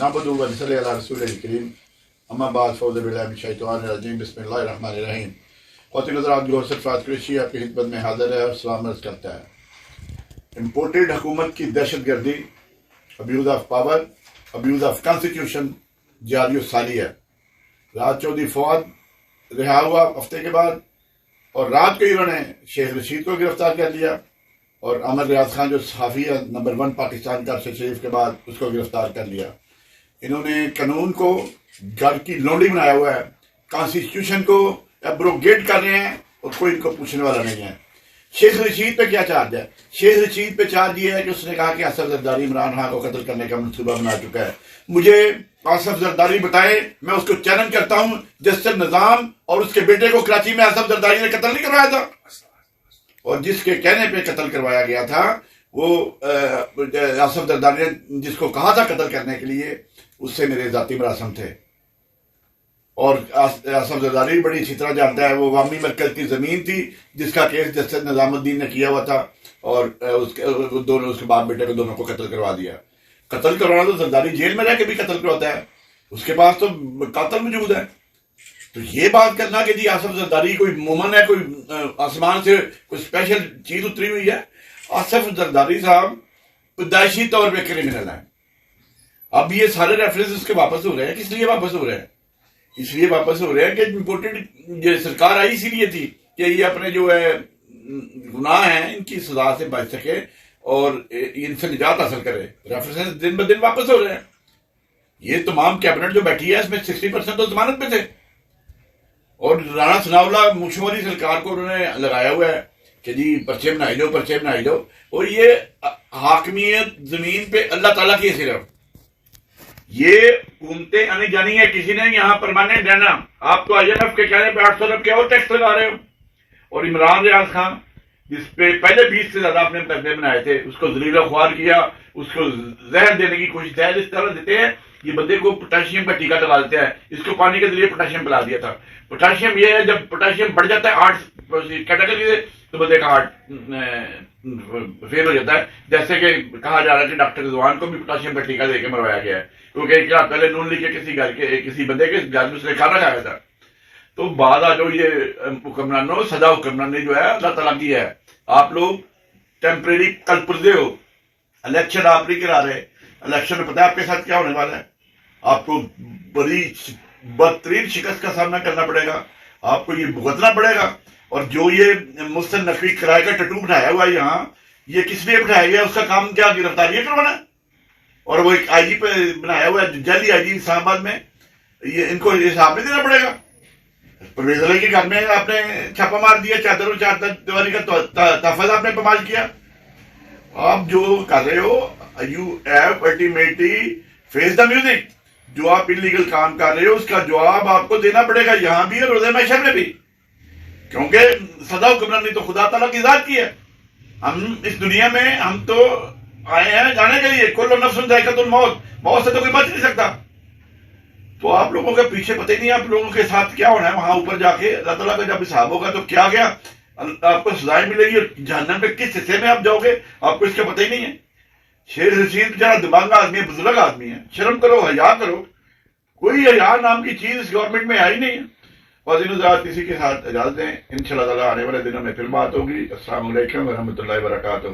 نعبدو و نصلی علی رسول الکریم اما بعد فوز باللہ من الشیطان الرجیم بسم اللہ الرحمن الرحیم. خواتین حضرات، گوہر سرفراز قریشی آپ کی خدمت میں حاضر ہے اور سلام عرض کرتا ہے. امپورٹڈ حکومت کی دہشت گردی، abuse of power, abuse of constitution جاری و ساری ہے. رات چودھری فواد رہا ہوا ہفتے کے بعد، اور رات کو انہوں نے شیخ رشید کو گرفتار کر لیا، اور امر ریاض خان جو صحافی ہے نمبر 1 پاکستان کا ارشد شریف کے بعد، اس کو گرفتار کر لیا. انہوں نے قانون کو گھر کی لونڈی بنایا ہوا ہے، کانسٹیٹیوشن کو ایبروگیٹ کر رہے ہیں اور کوئی ان کو پوچھنے والا نہیں ہے. شیخ رشید پہ کیا چارج ہے؟ شیخ رشید پہ چارج یہ ہے کہ اس نے کہا کہ آصف زرداری عمران خان کو قتل کرنے کا منصوبہ بنا چکا ہے. مجھے آصف زرداری بتائے، میں اس کو چیلنج کرتا ہوں، جسٹس نظام اور اس کے بیٹے کو کراچی میں آصف زرداری نے قتل نہیں کروایا تھا، اور جس کے کہنے پہ قتل کروایا گیا تھا وہ آصف زرداری نے جس کو کہا تھا قتل کرنے کے لیے، اس سے میرے ذاتی مراسم تھے. اور آصف زرداری بڑی اچھی طرح جانتا ہے، وہ عوامی مرکز کی زمین تھی جس کا کیس جسٹس نظام الدین نے کیا ہوا تھا، اور اس کے باپ بیٹے کو دونوں کو قتل کروا دیا. قتل کروانا تو زرداری جیل میں رہ کے بھی قتل کرواتا ہے، اس کے پاس تو قاتل موجود ہے. تو یہ بات کرنا کہ جی آصف زرداری کوئی مومن ہے، کوئی آسمان سے کوئی اسپیشل چیز اتری ہوئی ہے. آصف زرداری صاحب پیدائشی طور پہ کرمنل ہیں. اب یہ سارے ریفرنس اس کے واپس ہو رہے ہیں. کس لیے واپس ہو رہے ہیں؟ اس لیے واپس ہو رہے ہیں کہ امپورٹنٹ یہ سرکار آئی اسی لیے تھی کہ یہ اپنے جو ہے گناہ ہیں ان کی سزا سے بچ سکے اور ان سے نجات حاصل کرے. ریفرنس دن بدن واپس ہو رہے ہیں. یہ تمام کیبنٹ جو بیٹھی ہے اس میں 60% تو ضمانت پہ تھے، اور رانا ثناء اللہ مشوری سرکار کو انہوں نے لگایا ہوا ہے کہ جی پرچے بنائی دو، پرچے بنائی دو. اور یہ حاکمیت زمین پہ اللہ تعالیٰ کی ہے. صرف یہ حکومتیں آنی جانی ہے، کسی نے یہاں پرماننٹ رہنا. آپ تو آئی ایم ایف کے کہنے پہ 800 ارب کے اور ٹیکس لگا رہے ہو. اور عمران ریاض خان جس پہ پہلے 20 سے زیادہ اپنے مقدمے بنائے تھے، اس کو ذلیل و خوار کیا، اس کو زہر دینے کی کوشش ہے. اس طرح دیتے ہیں یہ بندے کو پوٹاشیم کا ٹیکہ لگا دیتے ہیں. اس کو پانی کے ذریعے پوٹاشیم پلا دیا تھا. پوٹاشیم یہ ہے جب پوٹاشیم بڑھ جاتا ہے 8 کیٹیگری سے تو بندے کا ہارٹ فیل ہو جاتا ہے. جیسے کہ کہا جا رہا ہے کہ ڈاکٹر رضوان کو بھی پوٹاشیم کا ٹیکہ دے کے مروایا گیا ہے، کیونکہ ایک رات پہلے نون لیگ کے کسی بندے کے گھر میں اس نے کھانا کھایا تھا. تو بعد جو یہ حکمرانوں سزا حکمرانی جو ہے اللہ تعالیٰ کی ہے. آپ لوگ ٹیمپریری کل پردے ہو، الیکشن آپ نہیں کرا رہے. الیکشن میں پتہ ہے آپ کے ساتھ کیا ہونے والا ہے. آپ کو بڑی بدترین شکست کا سامنا کرنا پڑے گا، آپ کو یہ بھگتنا پڑے گا. اور جو یہ محسن نقوی کرائے کا ٹٹو بٹھایا ہوا ہے یہاں، یہ کس لیے بٹھایا گیا؟ اس کا کام کیا گرفتاریاں کروانا ہے. اور وہ ایک آئی جی پہ بنایا ہوا ہے جعلی آئی جی اسلام آباد میں، یہ ان کو حساب نہیں دینا پڑے گا. پرویز علی کے گھر میں آپ نے چھاپا مار دیا، چادر و چار دیواری کا تحفظ آپ نے پامال کیا. آپ جو کر رہے ہو you have ultimately face the music. جو آپ انلیگل کام کر رہے ہو اس کا جواب آپ کو دینا پڑے گا یہاں بھی اور روز محشر میں بھی، کیونکہ سزا حکمرانی تو خدا تعالیٰ کی ذات کی ہے. ہم اس دنیا میں ہم تو آئے ہیں جانے کے لیے، کل نفس ذائقۃ الموت، موت سے تو کوئی بچ نہیں سکتا. تو آپ لوگوں کے پیچھے پتہ ہی نہیں آپ لوگوں کے ساتھ کیا ہونا ہے وہاں اوپر جا کے. اللہ تعالیٰ کا جب حساب ہوگا تو کیا گیا آپ کو سزائیں ملے گی، اور جہنم کے کس حصے میں آپ جاؤ گے آپ کو اس کا پتہ ہی نہیں ہے. شیخ رشید بیچارہ دماغ آدمی ہے، بزرگ آدمی ہے. شرم کرو، حیا کرو. کوئی حیا نام کی چیز اس گورنمنٹ میں آئی نہیں ہے. اور دنوں رات کسی کے ساتھ اجازت دیں، انشاءاللہ تعالیٰ آنے والے دنوں میں پھر بات ہوگی. السلام علیکم ورحمۃ اللہ وبرکاتہ.